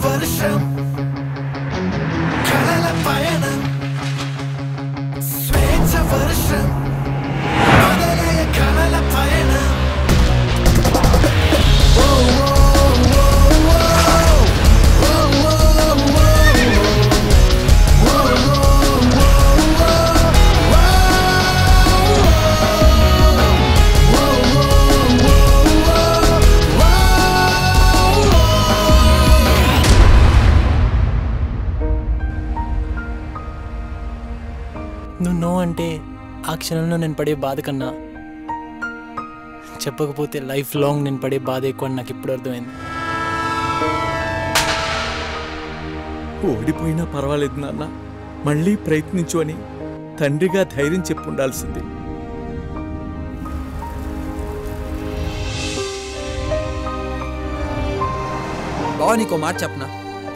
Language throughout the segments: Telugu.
వర్షం కలల పయనం స్వేచ్ఛ వర్షం మొదలయ్య కలల పయనం నువ్వు నో అంటే ఆ క్షణంలో నేను పడే బాధ కన్నా చెప్పకపోతే లైఫ్ లాంగ్ నేను పడే బాధ ఎక్కువ అని నాకు ఇప్పుడు అర్థమైంది. ఓడిపోయినా పర్వాలేదు నాన్న, మళ్ళీ ప్రయత్నించు అని తండ్రిగా ధైర్యం చెప్పి ఉండాల్సింది. బావ నీకో మాట చెప్పనా,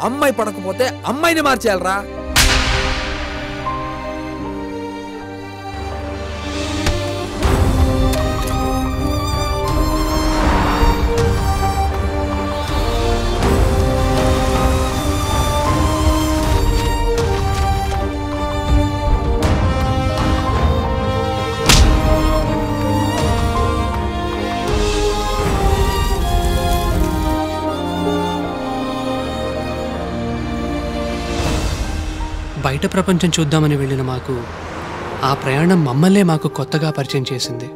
అమ్మాయి పడకపోతే అమ్మాయిని మార్చేయాలరా. బయట ప్రపంచం చూద్దామని వెళ్ళిన మాకు ఆ ప్రయాణం మమ్మల్నే మాకు కొత్తగా పరిచయం చేసింది.